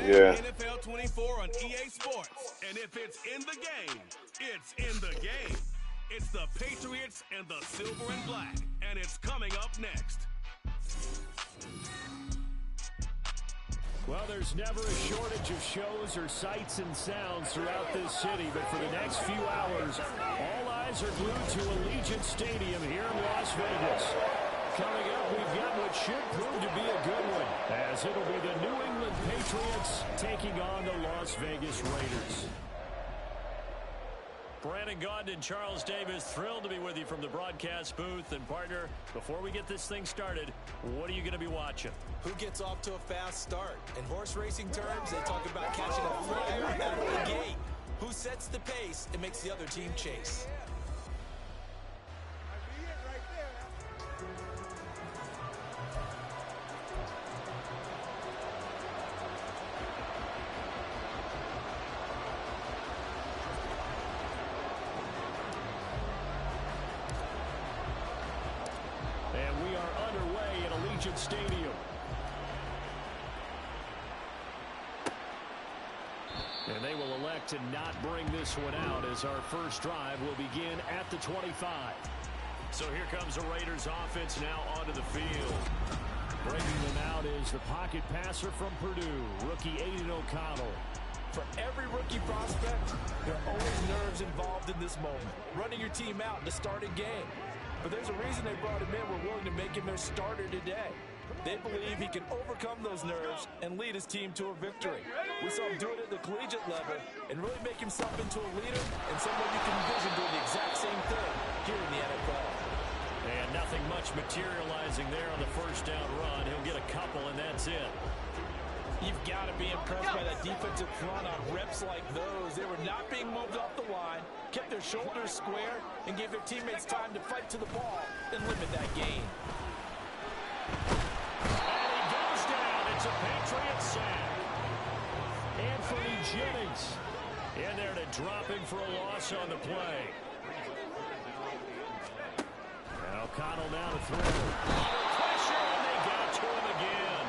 Yeah. NFL 24 on EA Sports. And if it's in the game, it's in the game. It's the Patriots and the Silver and Black. And it's coming up next. Well, there's never a shortage of shows or sights and sounds throughout this city, but for the next few hours, all eyes are glued to Allegiant Stadium here in Las Vegas. Coming up, we've got what should prove to be a good one, as it'll be the New England Patriots taking on the Las Vegas Raiders. Brandon Gaudin and Charles Davis, thrilled to be with you from the broadcast booth. And, partner, before we get this thing started, what are you going to be watching? Who gets off to a fast start? In horse racing terms, they talk about catching a flyer out of the gate. Who sets the pace and makes the other team chase? And we are underway at Allegiant Stadium. And they will elect to not bring this one out, as our first drive will begin at the 25. So here comes the Raiders offense now onto the field. Breaking them out is the pocket passer from Purdue, rookie Aiden O'Connell. For every rookie prospect, there are always nerves involved in this moment. Running your team out in the starting game. But there's a reason they brought him in. We're willing to make him their starter today. They believe he can overcome those nerves and lead his team to a victory. We saw him do it at the collegiate level and really make himself into a leader and someone you can envision doing the exact same thing here in the NFL. And nothing much materializing there on the first down run. He'll get a couple, and that's it. You've got to be impressed by that defensive front on reps like those. They were not being moved off the line, kept their shoulders square, and gave their teammates time to fight to the ball and limit that gain. And he goes down. It's a Patriot sack. Anthony Jennings in there to drop him for a loss on the play. And O'Connell now to throw. Pressure, and they got to him again.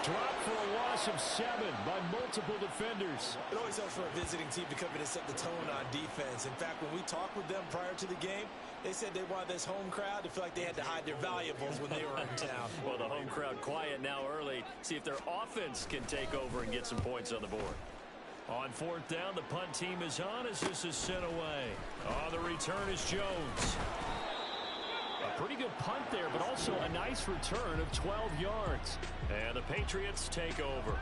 Dropped for a loss of 7 by multiple defenders. It always helps for a visiting team to come in and set the tone on defense. In fact, when we talked with them prior to the game, they said they wanted this home crowd to feel like they had to hide their valuables when they were in town. Well, the home crowd quiet now early. See if their offense can take over and get some points on the board. On fourth down, the punt team is on as this is sent away. On the return is Jones. A pretty good punt there, but also a nice return of 12 yards. And the Patriots take over.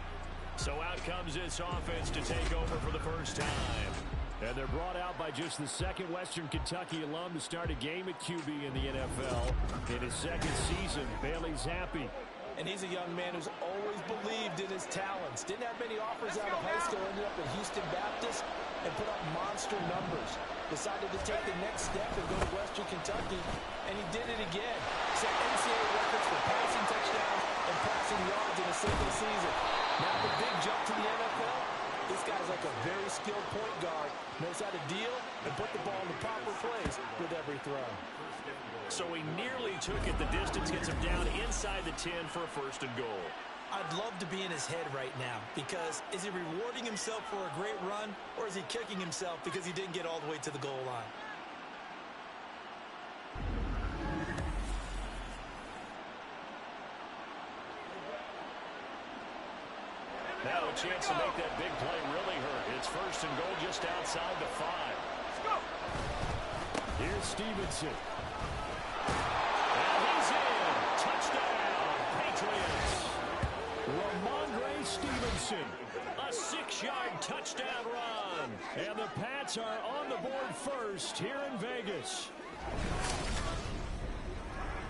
So out comes this offense to take over for the first time. And they're brought out by just the second Western Kentucky alum to start a game at QB in the NFL. In his second season, Bailey Zappi. And he's a young man who's always believed in his talents. Didn't have many offers out of high school, ended up at Houston Baptist and put up monster numbers. Decided to take the next step and go to Western Kentucky, and he did it again. Set NCAA records for passing touchdowns and passing yards in a single season. Now the big jump to the NFL. This guy's like a very skilled point guard. Knows how to deal and put the ball in the proper place with every throw. So he nearly took it the distance, gets him down inside the 10 for a first and goal. I'd love to be in his head right now, because is he rewarding himself for a great run, or is he kicking himself because he didn't get all the way to the goal line? Now a chance to make that big play really hurt. It's first and goal just outside the 5. Let's go. Here's Stevenson. And he's in. Touchdown, Patriots. Ramondre Stevenson. A 6-yard touchdown run. And the Pats are on the board first here in Vegas.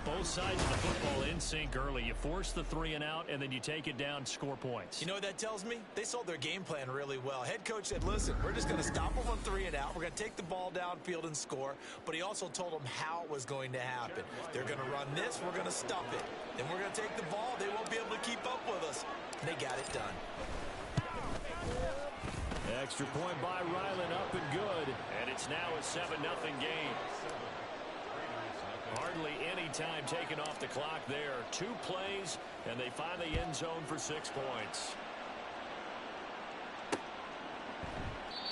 Both sides of the football in sync early. You force the 3 and out, and then you take it down, score points. You know what that tells me? They sold their game plan really well. Head coach said, listen, we're just going to stop them on 3 and out. We're going to take the ball downfield and score. But he also told them how it was going to happen. They're going to run this. We're going to stop it. Then we're going to take the ball. They won't be able to keep up with us. They got it done. Extra point by Ryland, up and good. And it's now a 7-0 game. Hardly any time taken off the clock there. 2 plays, and they find the end zone for 6 points.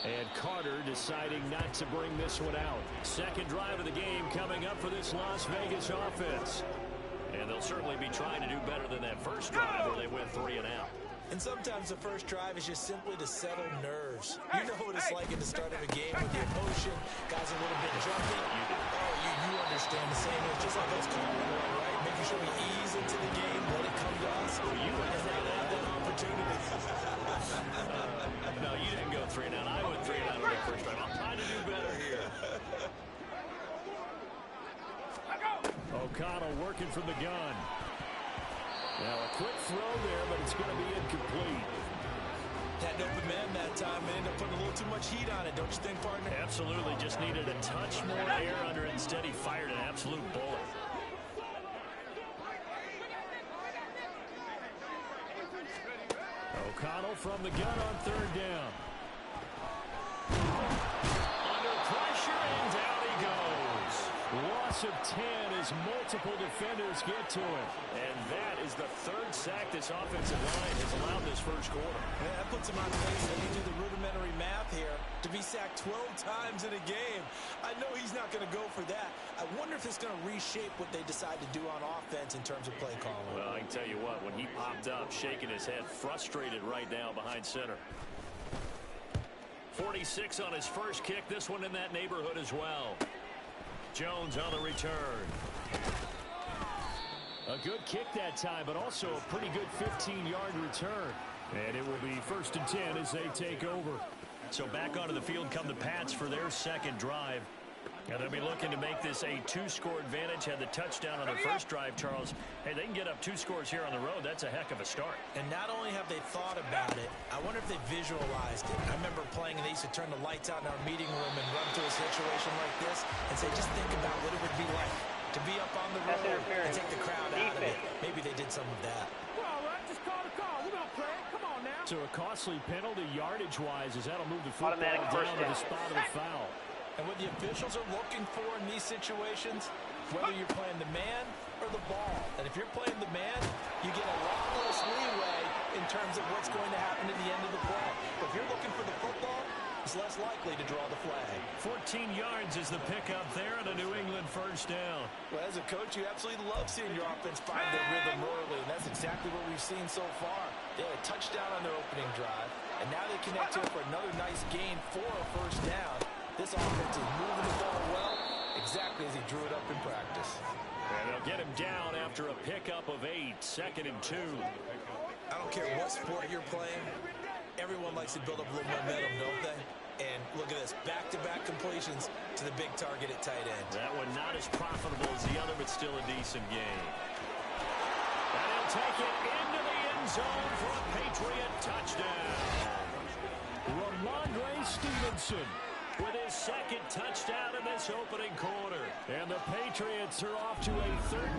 And Carter deciding not to bring this one out. Second drive of the game coming up for this Las Vegas offense. And they'll certainly be trying to do better than that first drive where they went 3 and out. And sometimes the first drive is just simply to settle nerves. You know what it's like at the start of a game with the emotion. Guys a little bit jumpy. You understand the same. It's just like us calling one, right? Making sure we ease into the game, let it come to us. Well, you went 3 and out. That opportunity. No, you didn't go 3 and out. I went 3 and out on the first drive. I'm trying to do better here. O'Connell working from the gun. Now a quick throw there, but it's going to be incomplete. Had an open man that time and ended up putting a little too much heat on it, don't you think, partner? Absolutely. Just needed a touch more air under it. Instead, he fired an absolute bullet. O'Connell from the gun on third down. Under pressure, and down he goes. Loss of 10 as multiple defenders get to it. And that is the third sack this offensive line has allowed this first quarter. Man, that puts him on pace. Let me do the rudimentary math here. To be sacked 12 times in a game, I know he's not going to go for that. I wonder if it's going to reshape what they decide to do on offense in terms of play calling. Well, I can tell you what, when he popped up, shaking his head, frustrated right now behind center. 46 on his first kick. This one in that neighborhood as well. Jones on the return. A good kick that time, but also a pretty good 15-yard return. And it will be 1st and 10 as they take over. So back onto the field come the Pats for their second drive. And they'll be looking to make this a 2-score advantage. Had the touchdown on their first drive, Charles. Hey, they can get up 2 scores here on the road. That's a heck of a start. And not only have they thought about it, I wonder if they visualized it. I remember playing, and they used to turn the lights out in our meeting room and run to a situation like this and say, just think about what it would be like to be up on the road and take the crowd out of it. Maybe they did some of that. Well, all right, just call the call. We're going to play. Come on now. So a costly penalty yardage-wise as that'll move the football down to the spot of the foul. And what the officials are looking for in these situations, whether you're playing the man or the ball. And if you're playing the man, you get a lot less leeway in terms of what's going to happen at the end of the play. But if you're looking for the football, it's less likely to draw the flag. 14 yards is the pickup there and a New England first down. Well, as a coach, you absolutely love seeing your offense find their rhythm early, and that's exactly what we've seen so far. They had a touchdown on their opening drive, and now they connect to it for another nice gain for a first down. This offense is moving the ball well, exactly as he drew it up in practice. And they'll get him down after a pickup of 8, 2nd and 2. I don't care what sport you're playing. Everyone likes to build up a little momentum, don't they? And look at this, back-to-back completions to the big target at tight end. That one not as profitable as the other, but still a decent game. And he'll take it into the end zone for a Patriot touchdown. Ramondre Stevenson with his second touchdown in this opening quarter. And the Patriots are off to a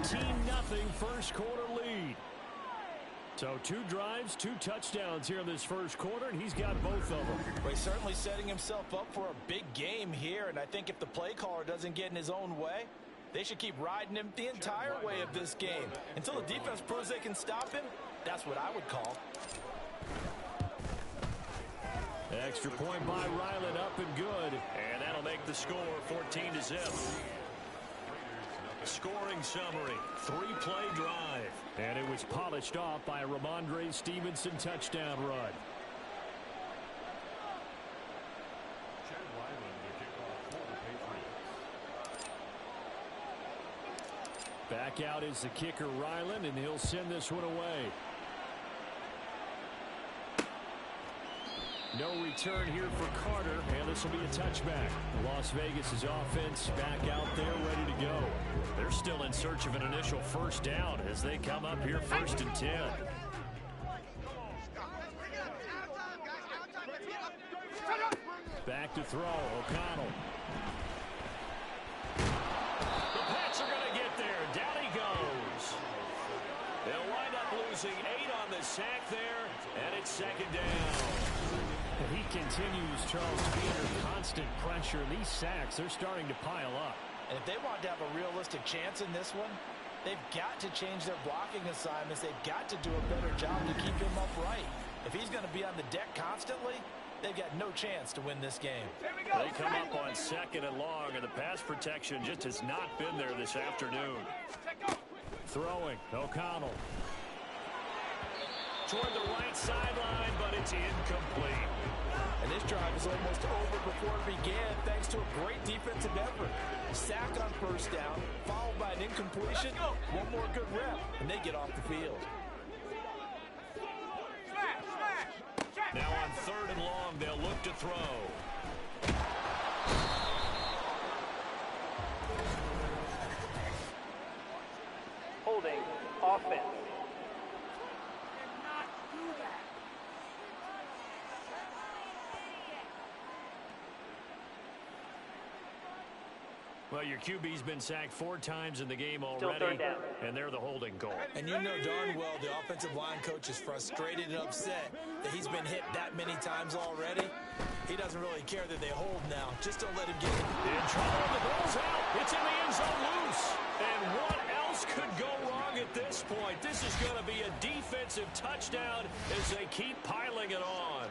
13-0 first quarter lead. So 2 drives, 2 touchdowns here in this first quarter, and he's got both of them. Well, he's certainly setting himself up for a big game here, and I think if the play caller doesn't get in his own way, they should keep riding him the entire way of this game. Until the defense proves they can stop him, that's what I would call. Extra point by Ryland, up and good. And that'll make the score 14-0. Scoring summary, 3-play drive. And it was polished off by a Ramondre Stevenson touchdown run. Back out is the kicker, Ryland, and he'll send this one away. No return here for Carter, and this will be a touchback. Las Vegas' offense back out there ready to go. They're still in search of an initial first down as they come up here 1st and 10. Back to throw, O'Connell. The Pats are going to get there. Down he goes. They'll wind up losing 8 on the sack there, and it's 2nd down. He continues, Charles, to be under constant pressure. These sacks, they're starting to pile up. And if they want to have a realistic chance in this one, they've got to change their blocking assignments. They've got to do a better job to keep him upright. If he's going to be on the deck constantly, they've got no chance to win this game. They come up on 2nd and long, and the pass protection just has not been there this afternoon. Throwing, O'Connell. Toward the right sideline, but it's incomplete. And this drive is almost over before it began, thanks to a great defensive effort. A sack on 1st down, followed by an incompletion. One more good rep, and they get off the field. Now on 3rd and long, they'll look to throw. Holding offense. Well, your QB's been sacked 4 times in the game already, and they're the holding call. And you know darn well the offensive line coach is frustrated and upset that he's been hit that many times already. He doesn't really care that they hold now. Just don't let him get it. In trouble, the ball's out. It's in the end zone loose. And what else could go wrong at this point? This is going to be a defensive touchdown as they keep piling it on.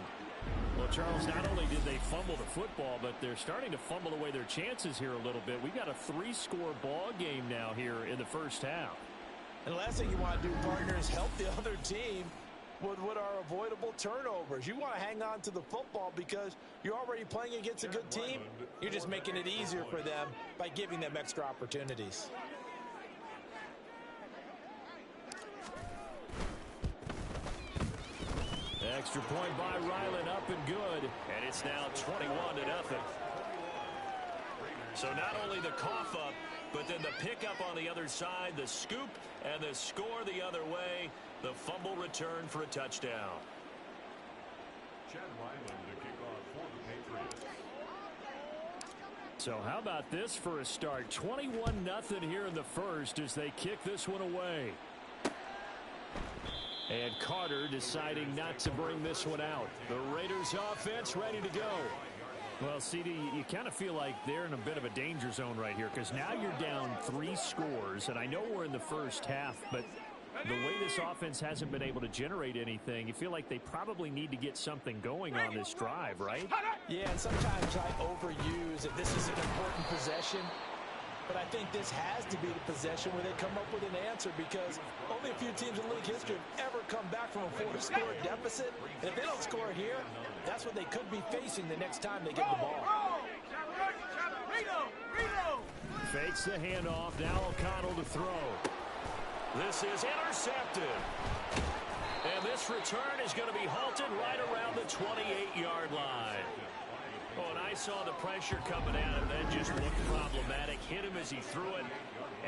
Well, Charles, not only did they fumble the football, but they're starting to fumble away their chances here a little bit. We've got a 3-score ball game now here in the 1st half. And the last thing you want to do, partner, is help the other team with what are avoidable turnovers. You want to hang on to the football because you're already playing against a good team. You're just making it easier for them by giving them extra opportunities. Extra point by Ryland, up and good. And it's now 21-0. So not only the cough up, but then the pickup on the other side, the scoop, and the score the other way. The fumble return for a touchdown. So how about this for a start? 21-0 here in the 1st as they kick this one away. And Carter deciding not to bring this one out. The Raiders offense ready to go. Well, CD, you kind of feel like they're in a bit of a danger zone right here because now you're down 3 scores, and I know we're in the 1st half, but the way this offense hasn't been able to generate anything, you feel like they probably need to get something going on this drive, right? Yeah, and sometimes I overuse if this is an important possession. But I think this has to be the possession where they come up with an answer because only a few teams in league history have ever come back from a 4-score deficit. And if they don't score here, that's what they could be facing the next time they get the ball. Fakes the handoff. Now O'Connell to throw. This is intercepted. And this return is going to be halted right around the 28-yard line. Oh, and I saw the pressure coming at him, then just looked problematic. Hit him as he threw it,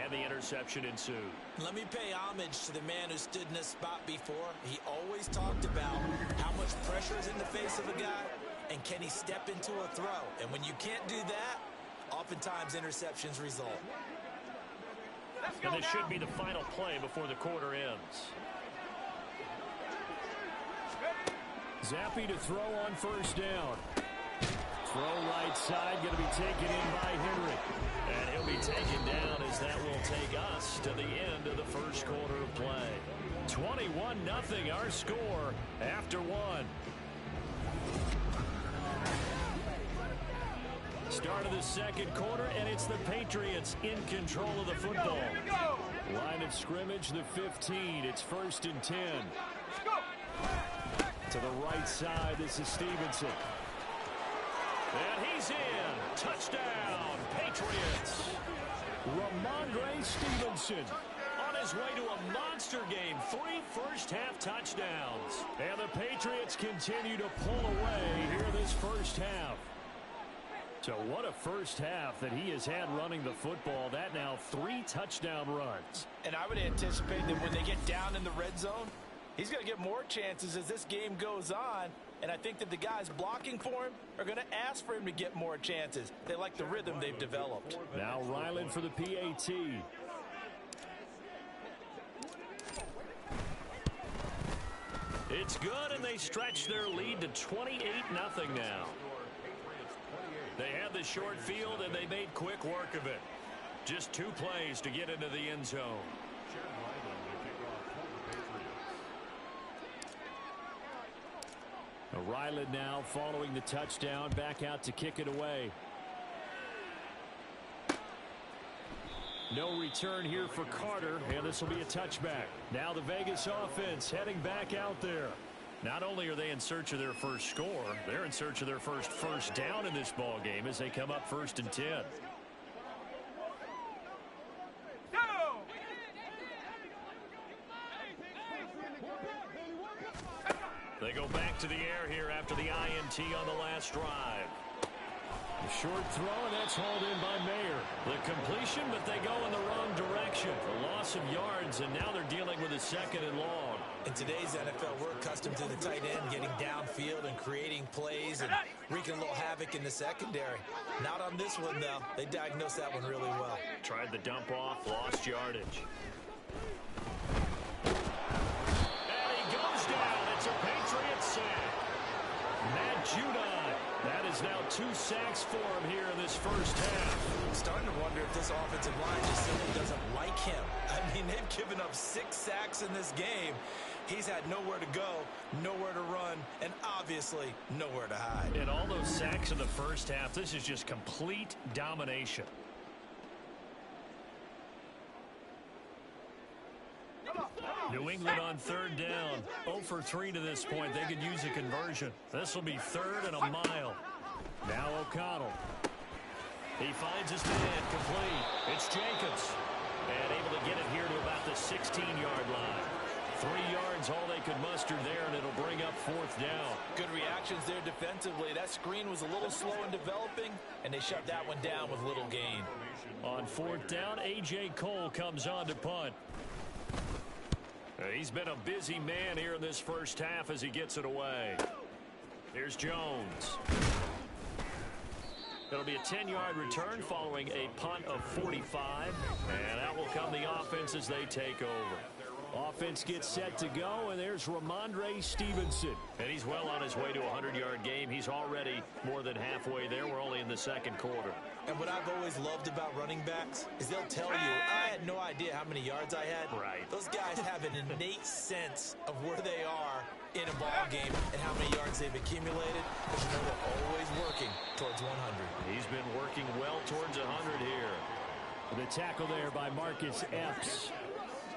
and the interception ensued. Let me pay homage to the man who stood in this spot before. He always talked about how much pressure is in the face of a guy, and can he step into a throw. And when you can't do that, oftentimes interceptions result. And this should be the final play before the quarter ends. Zappi to throw on 1st down. Throw right side, going to be taken in by Henry. And he'll be taken down as that will take us to the end of the 1st quarter of play. 21-0 our score after 1. Start of the 2nd quarter, and it's the Patriots in control of the football. Line of scrimmage, the 15. It's 1st and 10. To the right side, this is Stevenson. And he's in. Touchdown, Patriots. Ramondre Stevenson on his way to a monster game. 3 first-half touchdowns. And the Patriots continue to pull away here this 1st half. So what a 1st half that he has had running the football. That now 3 touchdown runs. And I would anticipate that when they get down in the red zone, he's going to get more chances as this game goes on. And I think that the guys blocking for him are going to ask for him to get more chances. They like the rhythm they've developed. Now Ryland for the PAT. It's good, and they stretch their lead to 28-0 now. They had the short field, and they made quick work of it. Just 2 plays to get into the end zone. Ryland now following the touchdown, back out to kick it away. No return here for Carter, and this will be a touchback. Now the Vegas offense heading back out there. Not only are they in search of their first score, they're in search of their first down in this ball game as they come up 1st and 10. They go back to the air here after the INT on the last drive. The short throw, and that's hauled in by Mayer. The completion, but they go in the wrong direction. A loss of yards, and now they're dealing with a 2nd and long. In today's NFL, we're accustomed to the tight end getting downfield and creating plays and wreaking a little havoc in the secondary. Not on this one, though. They diagnosed that one really well. Tried the dump off, lost yardage. And he goes down. It's a Patriot sack. Matt Judon. That is now 2 sacks for him here in this first half. I'm starting to wonder if this offensive line just simply doesn't like him. I mean, they've given up 6 sacks in this game. He's had nowhere to go, nowhere to run, and obviously nowhere to hide. And all those sacks in the first half, this is just complete domination. New England on 3rd down. 0 for 3 to this point. They could use a conversion. This will be 3rd and a mile. Now O'Connell. He finds his man complete. It's Jacobs. And able to get it here to about the 16-yard line. 3 yards, all they could muster there, and it'll bring up 4th down. Good reactions there defensively. That screen was a little slow in developing, and they shut that one down with little gain. On 4th down, A.J. Cole comes on to punt. He's been a busy man here in this first half as he gets it away. Here's Jones. It'll be a 10-yard return following a punt of 45. And out will come the offense as they take over. Offense gets set to go, and there's Ramondre Stevenson. And he's well on his way to a 100-yard game. He's already more than halfway there. We're only in the 2nd quarter. And what I've always loved about running backs is they'll tell you, I had no idea how many yards I had. Right. Those guys have an innate sense of where they are in a ball game and how many yards they've accumulated, because you know they're always working towards 100. He's been working well towards 100 here. The tackle there by Marcus Epps.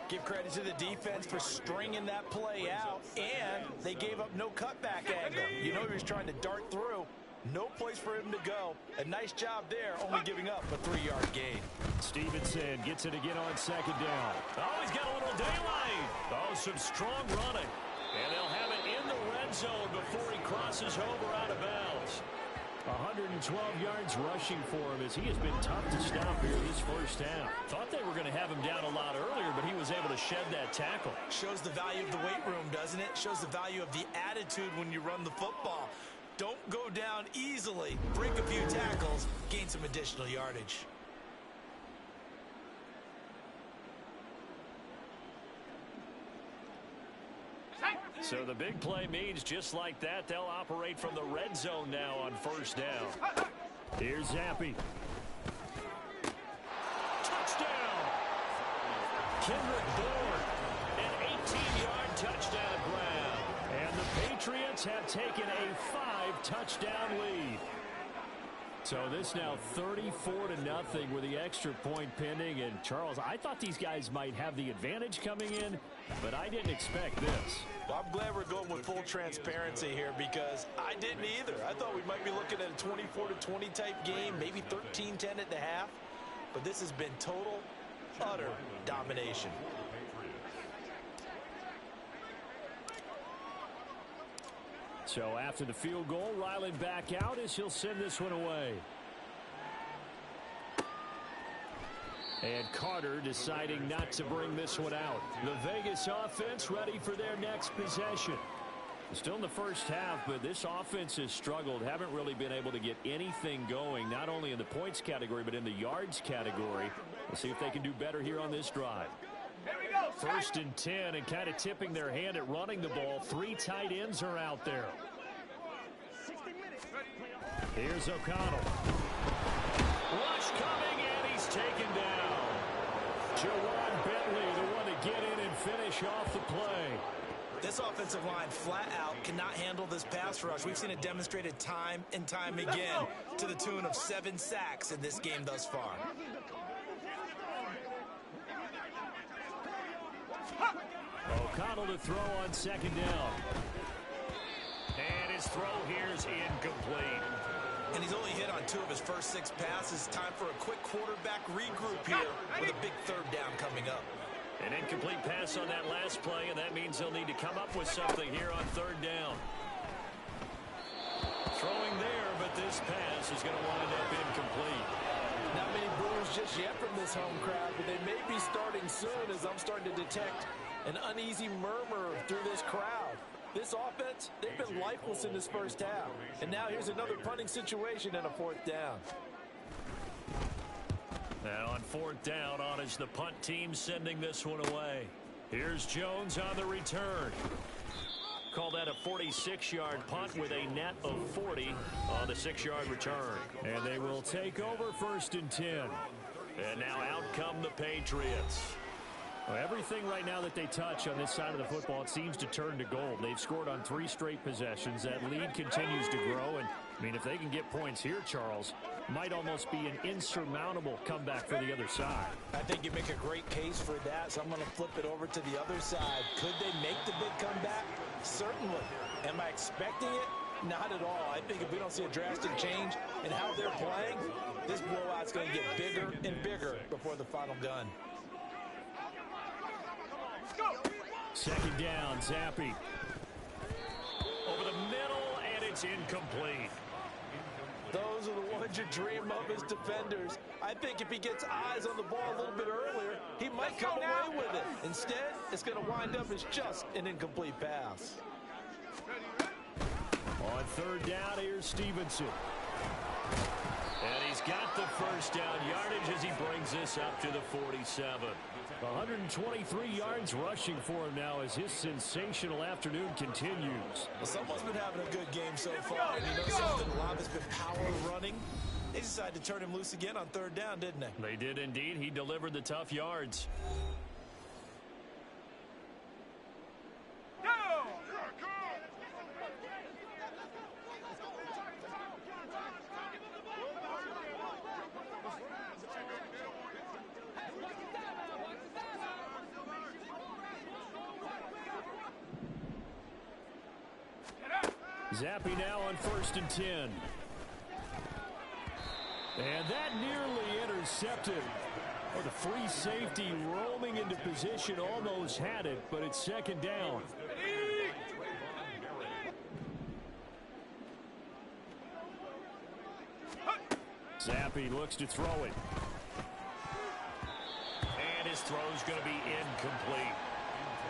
Give credit to the defense for stringing that play out, and they gave up no cutback angle. You know he was trying to dart through. No place for him to go. A nice job there, only giving up a 3-yard gain. Stevenson gets it again on 2nd down. Oh, he's got a little daylight. Oh, some strong running. And they'll have it in the red zone before he crosses over out of bounds. 112 yards rushing for him as he has been tough to stop here this first half. Thought they were going to have him down a lot earlier, but he was able to shed that tackle. Shows the value of the weight room, doesn't it? Shows the value of the attitude when you run the football. Don't go down easily. Break a few tackles, gain some additional yardage. So the big play means just like that, they'll operate from the red zone now on 1st down. Here's Zappi. Touchdown! Kendrick Bourne, an 18-yard touchdown grab. And the Patriots have taken a 5-touchdown lead. So this now 34-0 with the extra point pending. And Charles, I thought these guys might have the advantage coming in, but I didn't expect this. Well, I'm glad we're going with full transparency here because I didn't either. I thought we might be looking at a 24-20 type game, maybe 13-10 at the half. But this has been total, utter domination. So after the field goal, Ryland back out as he'll send this one away. And Carter deciding not to bring this one out. The Vegas offense ready for their next possession. Still in the first half, but this offense has struggled. Haven't really been able to get anything going, not only in the points category, but in the yards category. We'll see if they can do better here on this drive. 1st and 10, and kind of tipping their hand at running the ball. 3 tight ends are out there. Here's O'Connell. Rush coming, and he's taken down. Jawan Bentley, the one to get in and finish off the play. This offensive line flat out cannot handle this pass rush. We've seen it demonstrated time and time again to the tune of 7 sacks in this game thus far. O'Connell to throw on second down. And his throw here is incomplete. And he's only hit on 2 of his first 6 passes. Time for a quick quarterback regroup here with a big 3rd down coming up. An incomplete pass on that last play, and that means they'll need to come up with something here on 3rd down. Throwing there, but this pass is going to wind up incomplete. Not many boos just yet from this home crowd, but they may be starting soon as I'm starting to detect an uneasy murmur through this crowd. This offense, they've been lifeless in this first half. And now here's another punting situation and a 4th down. Now on 4th down, on is the punt team sending this one away. Here's Jones on the return. Call that a 46-yard punt with a net of 40 on the 6-yard return. And they will take over 1st and 10. And now out come the Patriots. Well, everything right now that they touch on this side of the football, it seems to turn to gold. They've scored on 3 straight possessions. That lead continues to grow. And, I mean, if they can get points here, Charles, might almost be an insurmountable comeback for the other side. I think you make a great case for that, so I'm going to flip it over to the other side. Could they make the big comeback? Certainly. Am I expecting it? Not at all. I think if we don't see a drastic change in how they're playing, this blowout's going to get bigger and bigger before the final gun. 2nd down, Zappi. Over the middle, and it's incomplete. Those are the ones you dream of as defenders. I think if he gets eyes on the ball a little bit earlier, he might come away with it. Instead, it's going to wind up as just an incomplete pass. On 3rd down, here's Stevenson. And he's got the 1st down yardage as he brings this up to the 47. 123 yards rushing for him now as his sensational afternoon continues. Well, someone's been having a good game so far. And you know something? A lot has been power running. They decided to turn him loose again on 3rd down, didn't they? They did indeed. He delivered the tough yards. Zappi now on 1st and 10. And that nearly intercepted. Oh, the free safety roaming into position almost had it, but it's 2nd down. Zappi looks to throw it. And his throw's going to be incomplete.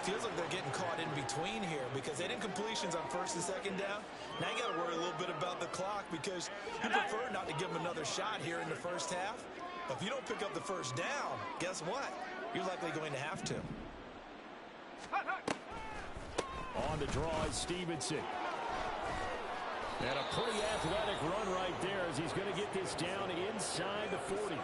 Feels like they're getting caught in between here because they did completions on 1st and 2nd down. Now you got to worry a little bit about the clock because you prefer not to give them another shot here in the first half. But if you don't pick up the 1st down, guess what? You're likely going to have to. On the draw is Stevenson. And a pretty athletic run right there as he's going to get this down inside the 40.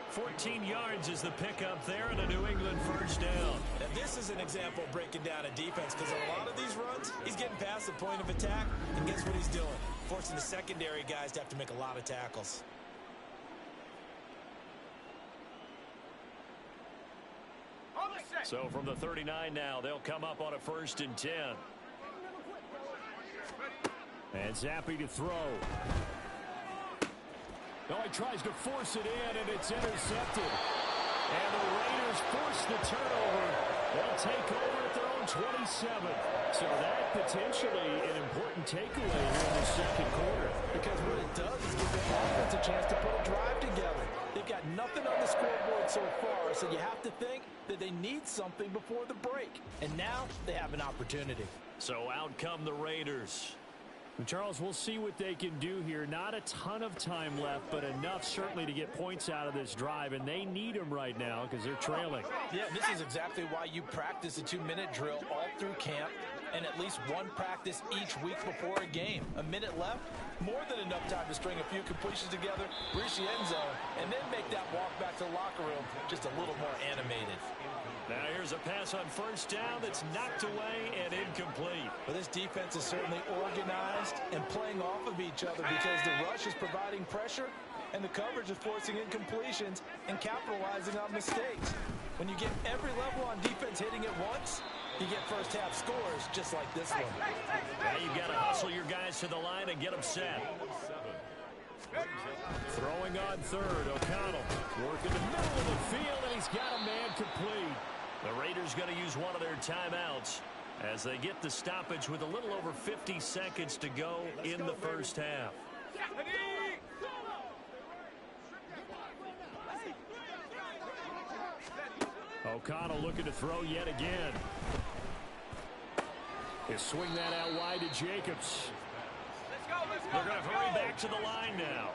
14 yards is the pickup there and a New England 1st down. Now this is an example of breaking down a defense because a lot of these runs, he's getting past the point of attack, and guess what he's doing? Forcing the secondary guys to have to make a lot of tackles. So from the 39 now, they'll come up on a 1st and 10. And Zappi to throw. No, he tries to force it in, and it's intercepted. And the Raiders force the turnover. They'll take over at their own 27. So that potentially an important takeaway here in the 2nd quarter. Because what it does is give their offense a chance to put a drive together. They've got nothing on the scoreboard so far, so you have to think that they need something before the break. And now they have an opportunity. So out come the Raiders. Charles, we'll see what they can do here. Not a ton of time left, but enough certainly to get points out of this drive, and they need them right now because they're trailing. Yeah, this is exactly why you practice a 2-minute drill all through camp and at least one practice each week before a game. A minute left, more than enough time to string a few completions together, reach the end zone, and then make that walk back to the locker room just a little more animated. Now here's a pass on first down that's knocked away and incomplete. Well, this defense is certainly organized and playing off of each other because the rush is providing pressure and the coverage is forcing incompletions and capitalizing on mistakes. When you get every level on defense hitting it once, you get first half scores just like this one. Now you've got to hustle your guys to the line and get them set. Throwing on third, O'Connell working the middle of the field, and he's got a man complete. The Raiders going to use one of their timeouts as they get the stoppage with a little over 50 seconds to go in the first half. O'Connell looking to throw yet again. He'll swing that out wide to Jacobs. They're going to hurry back to the line now.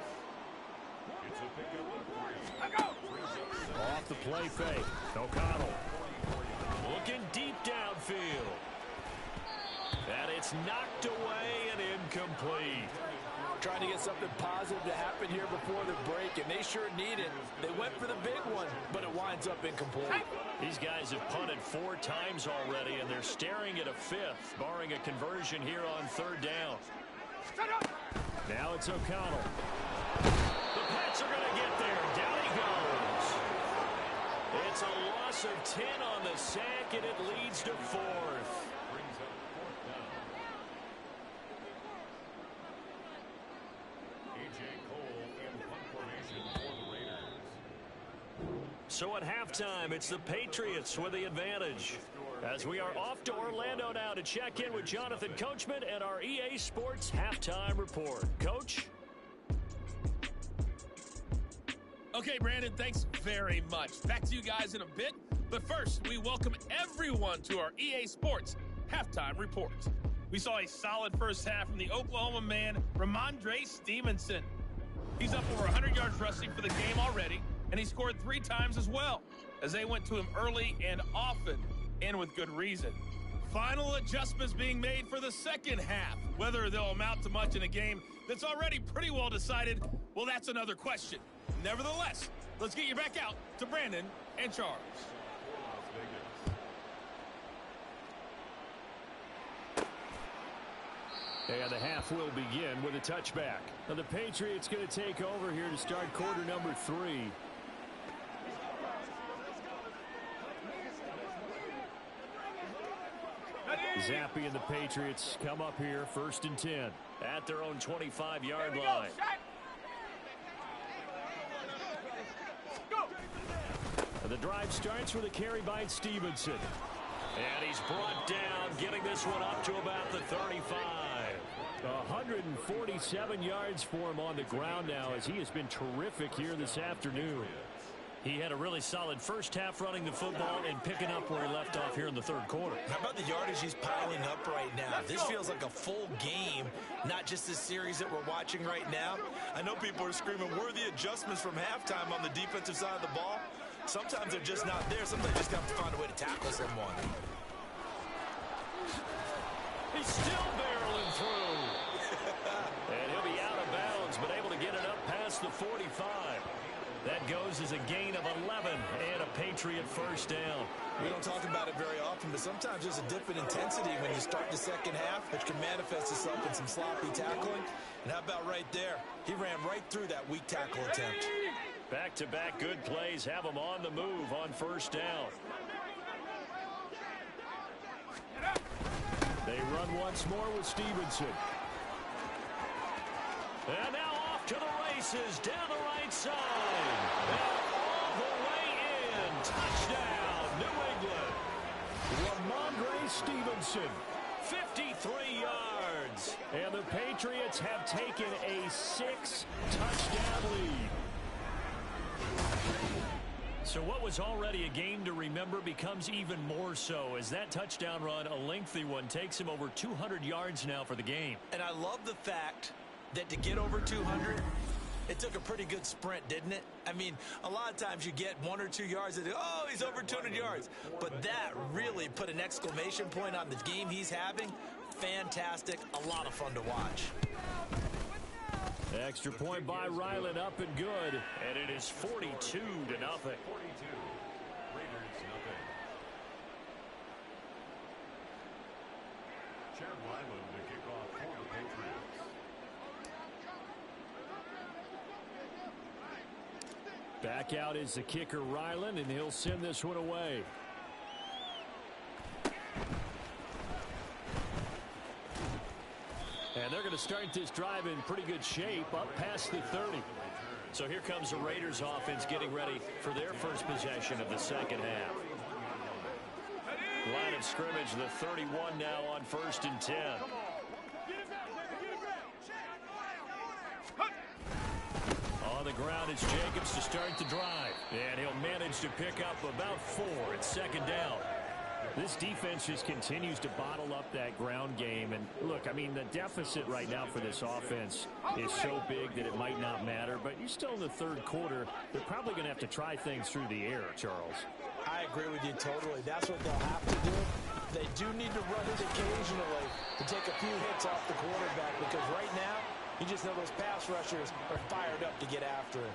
Off the play fake. O'Connell looking deep downfield. And it's knocked away and incomplete. Trying to get something positive to happen here before the break, and they sure need it. They went for the big one, but it winds up incomplete. These guys have punted 4 times already, and they're staring at a 5th, barring a conversion here on third down. Now it's O'Connell. The Pats are going to get there. Down he goes. It's a loss of 10 on the sack, and it leads to 4th. So at halftime, it's the Patriots with the advantage. As we are off to Orlando now to check in with Jonathan Coachman and our EA Sports Halftime Report. Coach? Okay, Brandon, thanks very much. Back to you guys in a bit. But first, we welcome everyone to our EA Sports Halftime Report. We saw a solid first half from the Oklahoma man, Ramondre Stevenson. He's up over 100 yards rushing for the game already, and he scored 3 times as well, as they went to him early and often, and with good reason. Final adjustments being made for the second half. Whether they'll amount to much in a game that's already pretty well decided, well, that's another question. Nevertheless, let's get you back out to Brandon and Charles. And the half will begin with a touchback. Now the Patriots going to take over here to start quarter number 3. Zappi and the Patriots come up here 1st and 10 at their own 25-yard line. And the drive starts with a carry by Stevenson. And he's brought down, getting this one up to about the 35. 147 yards for him on the ground now, as he has been terrific here this afternoon. He had a really solid first half running the football and picking up where he left off here in the third quarter. How about the yardage he's piling up right now? This feels like a full game, not just this series that we're watching right now. I know people are screaming, where are the adjustments from halftime on the defensive side of the ball? Sometimes they're just not there. Sometimes you just have to find a way to tackle someone. He's still barreling through. And he'll be out of bounds, but able to get it up past the 45. That goes as a gain of 11 and a Patriot first down. We don't talk about it very often, but sometimes there's a dip in intensity when you start the second half, which can manifest itself in some sloppy tackling. And how about right there? He ran right through that weak tackle attempt. Back-to-back good plays have him on the move on first down. They run once more with Stevenson. And now off to the races down the right side. And all the way in. Touchdown, New England. Ramondre Stevenson, 53 yards. And the Patriots have taken a 6-touchdown lead. So what was already a game to remember becomes even more so as that touchdown run, a lengthy one, takes him over 200 yards now for the game. And I love the fact that to get over 200, it took a pretty good sprint, didn't it? I mean, a lot of times you get 1 or 2 yards and, oh, he's over 200 yards. But that really put an exclamation point on the game he's having. Fantastic. A lot of fun to watch. Extra point by Ryland, up and good. And it is 42-0. Back out is the kicker, Ryland, and he'll send this one away. And they're going to start this drive in pretty good shape up past the 30. So here comes the Raiders offense getting ready for their first possession of the second half. Line of scrimmage, the 31 now on 1st and 10. On the ground is Jacobs to start the drive. And he'll manage to pick up about 4 at 2nd down. This defense just continues to bottle up that ground game. And look, I mean, the deficit right now for this offense is so big that it might not matter. But you're still in the 3rd quarter. They're probably going to have to try things through the air, Charles. I agree with you totally. That's what they'll have to do. They do need to run it occasionally to take a few hits off the quarterback, because right now, you just know those pass rushers are fired up to get after it.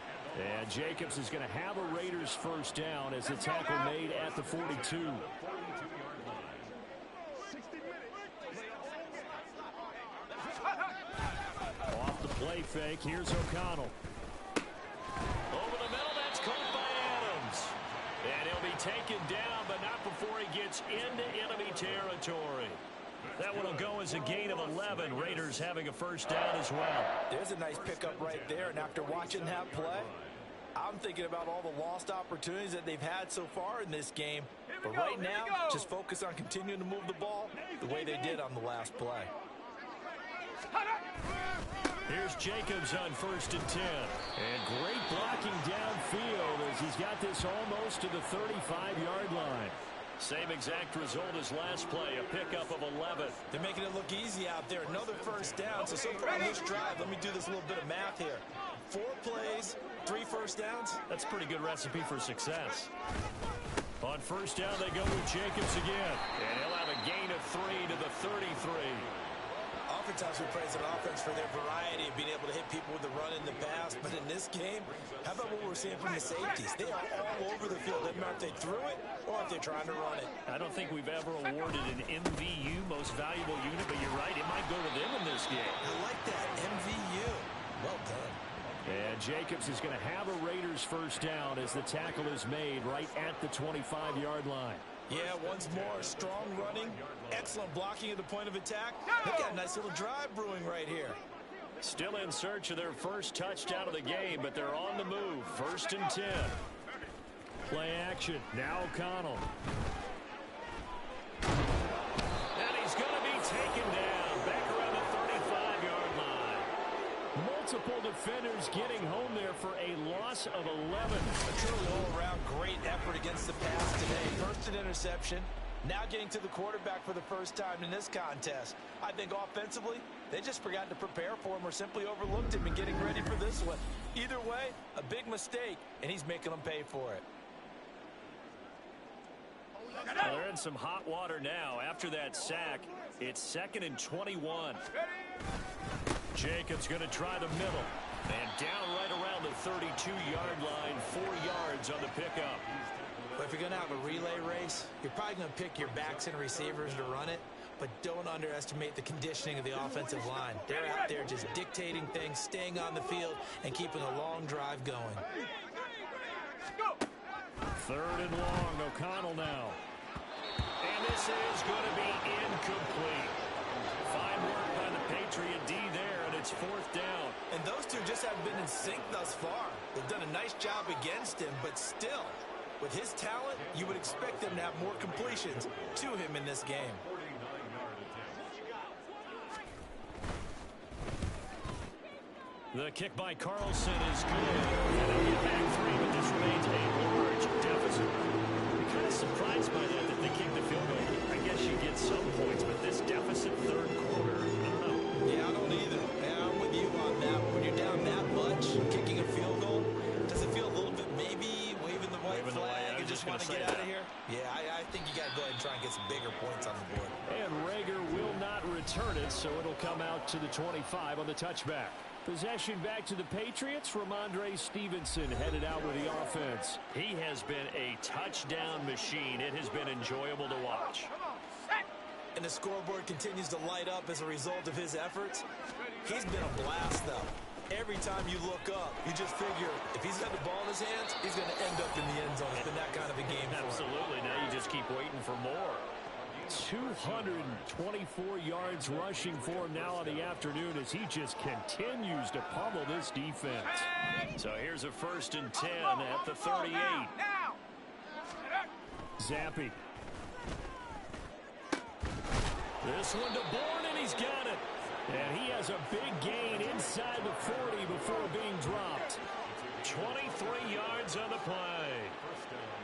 And Jacobs is going to have a Raiders first down as the tackle made at the 42. Off the play fake, here's O'Connell. Over the middle, that's caught by Adams. And he'll be taken down, but not before he gets into enemy territory. That one will go as a gain of 11. Raiders having a first down as well. There's a nice pickup right there, and after watching that play, I'm thinking about all the lost opportunities that they've had so far in this game. But right now, just focus on continuing to move the ball the way they did on the last play. Here's Jacobs on 1st and 10. And great blocking downfield as he's got this almost to the 35-yard line. Same exact result as last play, a pickup of 11. They're making it look easy out there. Another first down. So far on this drive, let me do this little bit of math here. 4 plays, 3 first downs. That's a pretty good recipe for success. On 1st down, they go with Jacobs again. And he'll have a gain of 3 to the 33. Oftentimes we praise an offense for their variety of being able to hit people with the run in the pass. But in this game, how about what we're seeing from the safeties? They are all over the field. Doesn't matter if they threw it or if they're trying to run it. I don't think we've ever awarded an MVU, most valuable unit, but you're right, it might go to them in this game. I like that, MVU. Well done. And Jacobs is going to have a Raiders first down as the tackle is made right at the 25-yard line. Yeah, once more, strong running, excellent blocking at the point of attack. They've got a nice little drive brewing right here. Still in search of their first touchdown of the game, but they're on the move. 1st and 10. Play action. Now O'Connell. And he's going to be taken down back around the 35-yard line. Multiple defenders getting home there for a loss of 11. A truly all-around great effort against the pass today. First an interception, now getting to the quarterback for the first time in this contest. I think offensively, they just forgot to prepare for him or simply overlooked him in getting ready for this one. Either way, a big mistake, and he's making them pay for it. Well, they're in some hot water now. After that sack, it's 2nd and 21. Jacobs going to try the middle. And down right around the 32-yard line, 4 yards on the pickup. But if you're going to have a relay race, you're probably going to pick your backs and receivers to run it, but don't underestimate the conditioning of the offensive line. They're out there just dictating things, staying on the field, and keeping a long drive going. 3rd and long, O'Connell now. And this is going to be incomplete. Fine work by the Patriot D there, and it's 4th down. And those two just haven't been in sync thus far. They've done a nice job against him, but still, with his talent, you would expect them to have more completions to him in this game. The kick by Carlson is good. And they get back 3, but this remains a large deficit. I'm kind of surprised by that they kicked the field goal. I guess you get some points, but this deficit 3rd quarter, I don't know. Yeah, I don't either. Yeah, I'm with you on that. When you're down that much, kicking a field goal, does it feel a little bit maybe waving the white flag and just want to get out of here? Yeah, I think you got to go ahead and try and get some bigger points on the board. And Rager will not return it, so it'll come out to the 25 on the touchback. Possession back to the Patriots. Ramondre Stevenson headed out with the offense. He has been a touchdown machine. It has been enjoyable to watch. And the scoreboard continues to light up as a result of his efforts. He's been a blast, though. Every time you look up, you just figure if he's got the ball in his hands, he's going to end up in the end zone. It's been that kind of a game for him. Absolutely. Now you just keep waiting for more. 224 yards rushing for him now in the afternoon as he just continues to pummel this defense. So here's a 1st and 10 at the 38. Zappi. This one to Bourne, and he's got it. And he has a big gain inside the 40 before being dropped. 23 yards on the play.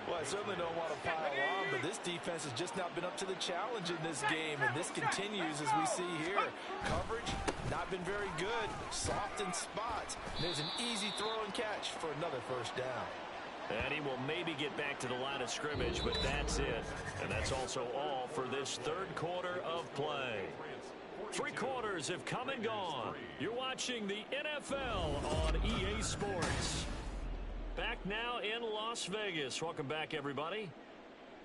Well, I certainly don't want to pile on, but this defense has just not been up to the challenge in this game, and this continues as we see here. Coverage, not been very good. Soft in spots. There's an easy throw and catch for another 1st down. And he will maybe get back to the line of scrimmage, but that's it. And that's also all for this 3rd quarter of play. 3 quarters have come and gone. You're watching the NFL on EA Sports. Back now in Las Vegas. Welcome back, everybody.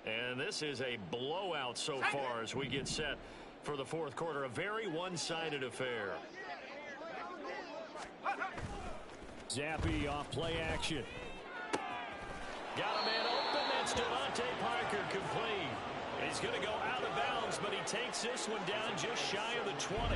And this is a blowout so far as we get set for the 4th quarter. A very one-sided affair. Zappi off play action. Got a man open. That's Devontae Parker complete. He's going to go out of bounds, but he takes this one down just shy of the 20.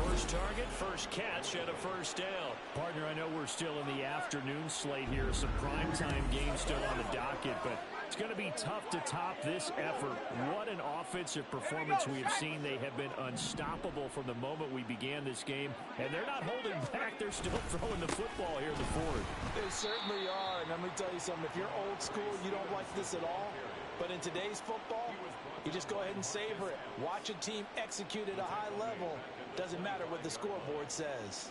First target, first catch, and a 1st down. Partner, I know we're still in the afternoon slate here. Some primetime games still on the docket, but it's going to be tough to top this effort. What an offensive performance we have seen. They have been unstoppable from the moment we began this game, and they're not holding back. They're still throwing the football here in the 4th. They certainly are, and let me tell you something. If you're old school, you don't like this at all. But in today's football, you just go ahead and savor it. Watch a team execute at a high level. Doesn't matter what the scoreboard says.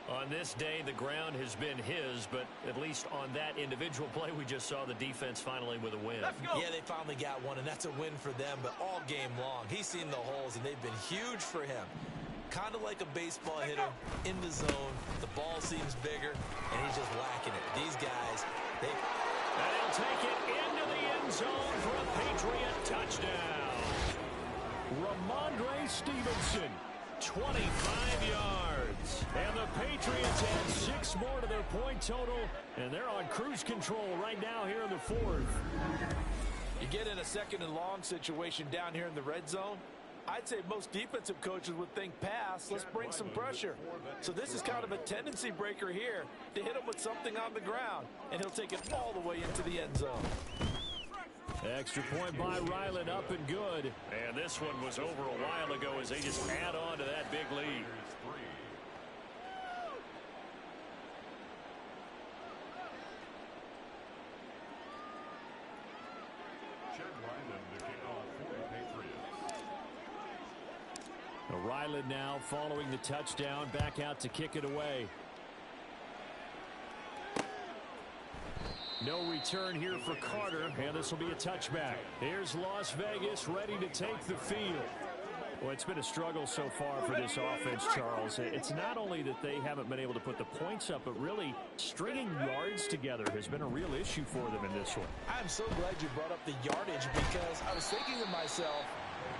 On this day, the ground has been his, but at least on that individual play, we just saw the defense finally with a win. Yeah, they finally got one, and that's a win for them. But all game long, he's seen the holes, and they've been huge for him. Kind of like a baseball hitter in the zone. The ball seems bigger, and he's just whacking it. These guys, they... And he'll take it into the end zone for a Patriot touchdown. Ramondre Stevenson, 25 yards. And the Patriots add 6 more to their point total, and they're on cruise control right now here in the 4th. You get in a 2nd and long situation down here in the red zone, I'd say most defensive coaches would think pass, let's bring some pressure. So this is kind of a tendency breaker here to hit him with something on the ground, and he'll take it all the way into the end zone. Extra point by Ryland, up and good. And this one was over a while ago as they just add on to that big lead. Ryland now following the touchdown, back out to kick it away. No return here for Carter, and this will be a touchback. Here's Las Vegas ready to take the field. Well, it's been a struggle so far for this offense, Charles. It's not only that they haven't been able to put the points up, but really stringing yards together has been a real issue for them in this one. I'm so glad you brought up the yardage because I was thinking to myself,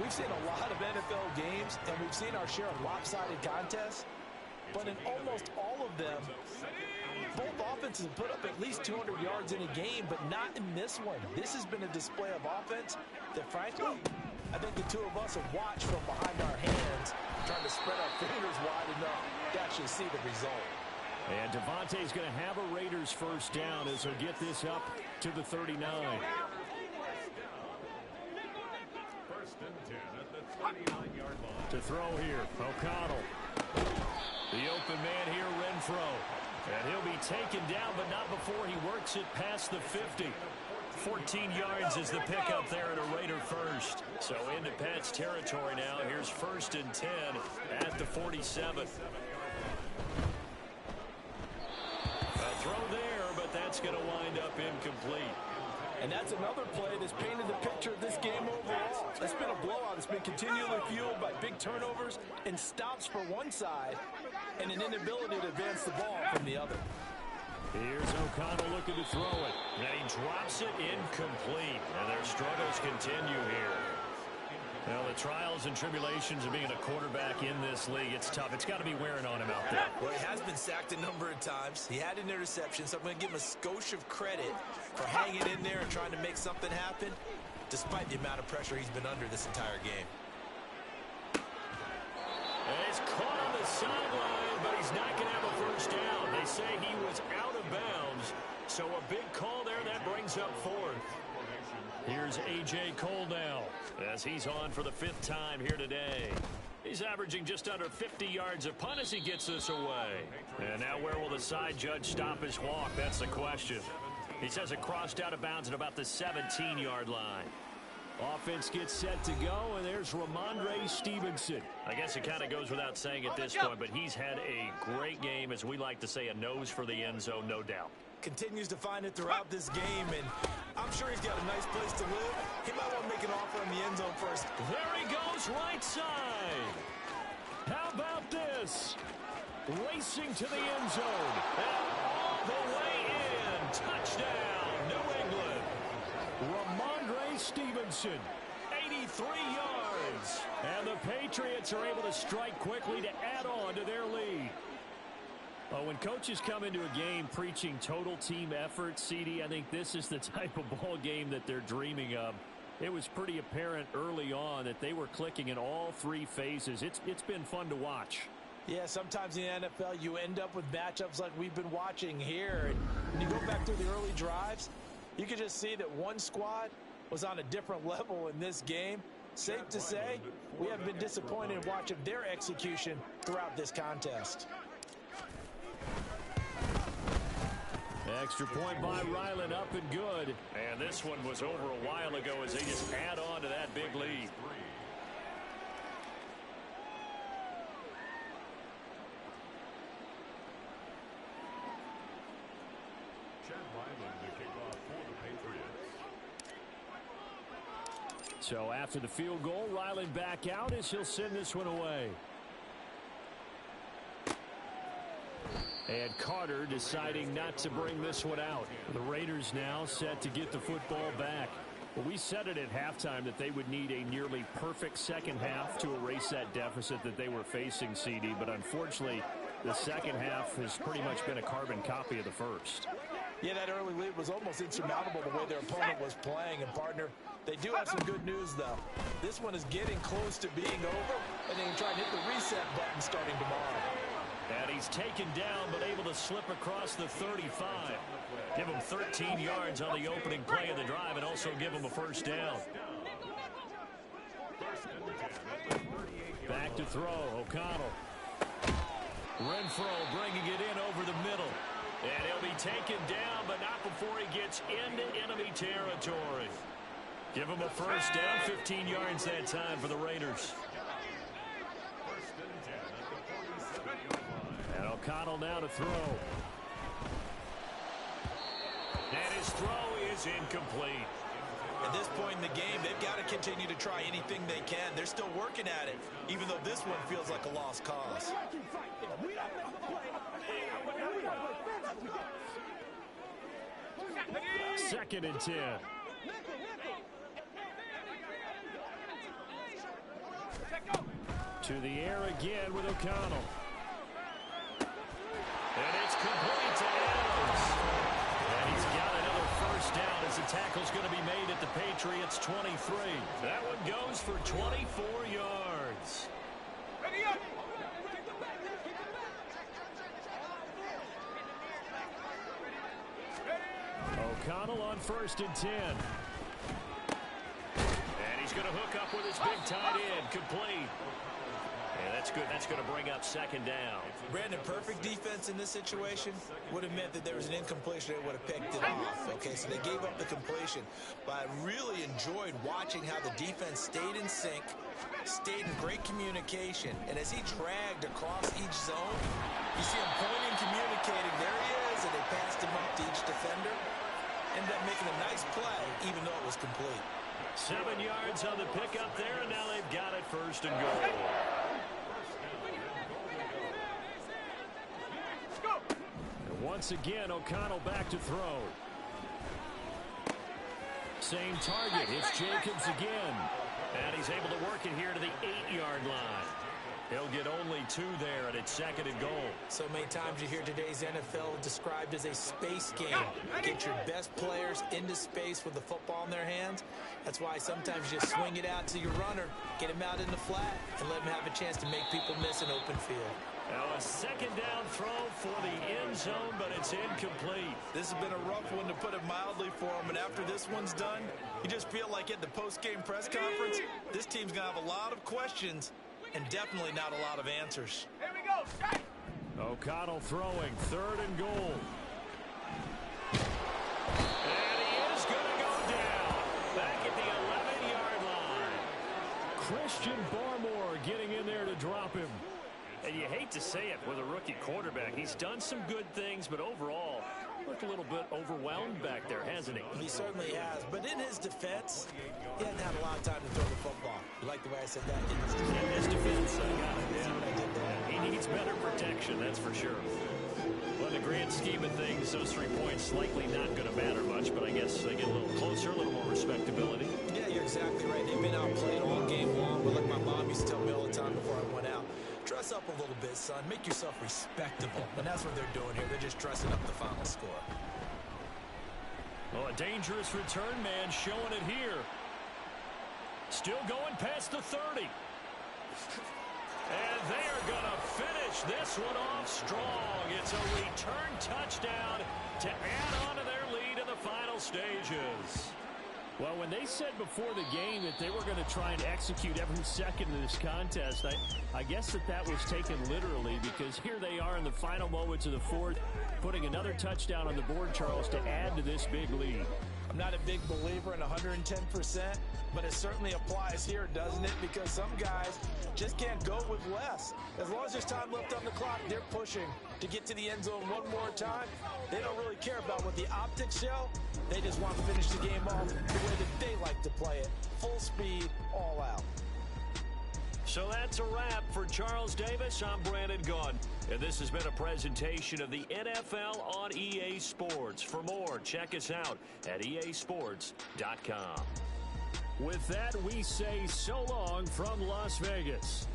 we've seen a lot of NFL games, and we've seen our share of lopsided contests, but in almost all of them, both offenses have put up at least 200 yards in a game, but not in this one. This has been a display of offense that, frankly, I think the two of us have watched from behind our hands, trying to spread our fingers wide enough to actually see the result. And Devontae's going to have a Raiders 1st down as he'll get this up to the 39. 1st and 10 at the 39-yard line. To throw here, O'Connell. The open man here, Renfro. And he'll be taken down, but not before he works it past the 50. 14 yards is the pickup there at a Raider 1st. So into Pat's territory now. Here's 1st and 10 at the 47. A throw there, but that's going to wind up incomplete. And that's another play that's painted the picture of this game overall. It's been a blowout. It's been continually fueled by big turnovers and stops for one side and an inability to advance the ball from the other. Here's O'Connell looking to throw it. And he drops it incomplete. And their struggles continue here. Well, the trials and tribulations of being a quarterback in this league, it's tough. It's got to be wearing on him out there. Well, he has been sacked a number of times. He had an interception, so I'm going to give him a skosh of credit for hanging in there and trying to make something happen, despite the amount of pressure he's been under this entire game. And it's caught on the sideline, but he's not going to have a first down. They say he was out of bounds, so a big call there that brings up fourth. Here's A.J. Cole now, as he's on for the 5th time here today. He's averaging just under 50 yards a punt as he gets this away. And now where will the side judge stop his walk? That's the question. He says it crossed out of bounds at about the 17-yard line. Offense gets set to go, and there's Ramondre Stevenson. I guess it kind of goes without saying at this point, but he's had a great game, as we like to say, a nose for the end zone, no doubt. Continues to find it throughout this game, and I'm sure he's got a nice place to live. He might want to make an offer in the end zone first. There he goes, right side. How about this? Racing to the end zone. And all the way in. Touchdown, New England. Ramondre Stevenson, 83 yards. And the Patriots are able to strike quickly to add on to their lead. When coaches come into a game preaching total team effort, CD, I think this is the type of ball game that they're dreaming of. It was pretty apparent early on that they were clicking in all 3 phases. It's been fun to watch. Yeah, sometimes in the NFL you end up with matchups like we've been watching here. And when you go back through the early drives, you can just see that one squad was on a different level in this game. Safe to say, we have been disappointed in watching their execution throughout this contest. Extra point by Ryland, up and good. And this one was over a while ago as they just add on to that big lead. So after the field goal, Ryland back out as he'll send this one away. And Carter deciding not to bring this one out. The Raiders now set to get the football back. Well, we said it at halftime that they would need a nearly perfect second half to erase that deficit that they were facing, CD. But unfortunately, the second half has pretty much been a carbon copy of the first. Yeah, that early lead was almost insurmountable the way their opponent was playing. And, partner, they do have some good news, though. This one is getting close to being over, and they can try and hit the reset button starting tomorrow. And he's taken down, but able to slip across the 35. Give him 13 yards on the opening play of the drive and also give him a first down. Back to throw, O'Connell. Renfro bringing it in over the middle. And he'll be taken down, but not before he gets into enemy territory. Give him a first down, 15 yards that time for the Raiders. And O'Connell now to throw. And his throw is incomplete. At this point in the game, they've got to continue to try anything they can. They're still working at it, even though this one feels like a lost cause. Second and 10. To the air again with O'Connell. And it's complete to Adams. And he's got another first down as the tackle's going to be made at the Patriots' 23. That one goes for 24 yards. O'Connell on first and 10. And he's going to hook up with his big tight end, complete. Yeah, that's good. That's going to bring up second down. Brandon, perfect defense in this situation would have meant that there was an incompletion. They would have picked it off. Okay, so they gave up the completion. But I really enjoyed watching how the defense stayed in sync, stayed in great communication. And as he dragged across each zone, you see him pointing, communicating. There he is, and they passed him up to each defender. Ended up making a nice play, even though it was complete. 7 yards on the pickup there, and now they've got it first and goal. And once again, O'Connell back to throw. Same target. It's Jacobs again. And he's able to work it here to the 8-yard line. He'll get only 2 there, and it's 2nd and goal. So many times you hear today's NFL described as a space game. Get your best players into space with the football in their hands. That's why sometimes you swing it out to your runner, get him out in the flat, and let him have a chance to make people miss an open field. Now a 2nd down throw for the end zone, but it's incomplete. This has been a rough one, to put it mildly, for him. And after this one's done, you just feel like at the post-game press conference, this team's going to have a lot of questions and definitely not a lot of answers. Here we go. Strike. O'Connell throwing, 3rd and goal. And he is going to go down back at the 11-yard line. Christian Barmore getting in there to drop him. And you hate to say it with a rookie quarterback. He's done some good things, but overall, looked a little bit overwhelmed back there, hasn't he? He certainly has. But in his defense, he hasn't had a lot of time to throw the football. You like the way I said that? In his defense. In his defense, I got it. Yeah. He needs better protection, that's for sure. Well, in the grand scheme of things, those 3 points likely not going to matter much, but I guess they get a little closer, a little more respectability. Yeah, you're exactly right. They've been outplayed all game long, but like my mom used to tell me all the time before I went out, dress up a little bit, son. Make yourself respectable. And that's what they're doing here. They're just dressing up the final score. Well, a dangerous return man showing it here. Still going past the 30. And they are going to finish this one off strong. It's a return touchdown to add on to their lead in the final stages. Well, when they said before the game that they were going to try and execute every second of this contest, I guess that was taken literally, because here they are in the final moments of the 4th, putting another touchdown on the board, Charles, to add to this big lead. I'm not a big believer in 110%, but it certainly applies here, doesn't it? Because some guys just can't go with less. As long as there's time left on the clock, they're pushing to get to the end zone one more time. They don't really care about what the optics show. They just want to finish the game off the way that they like to play it. Full speed, all out. So that's a wrap for Charles Davis. I'm Brandon Gunn, and this has been a presentation of the NFL on EA Sports. For more, check us out at easports.com. With that, we say so long from Las Vegas.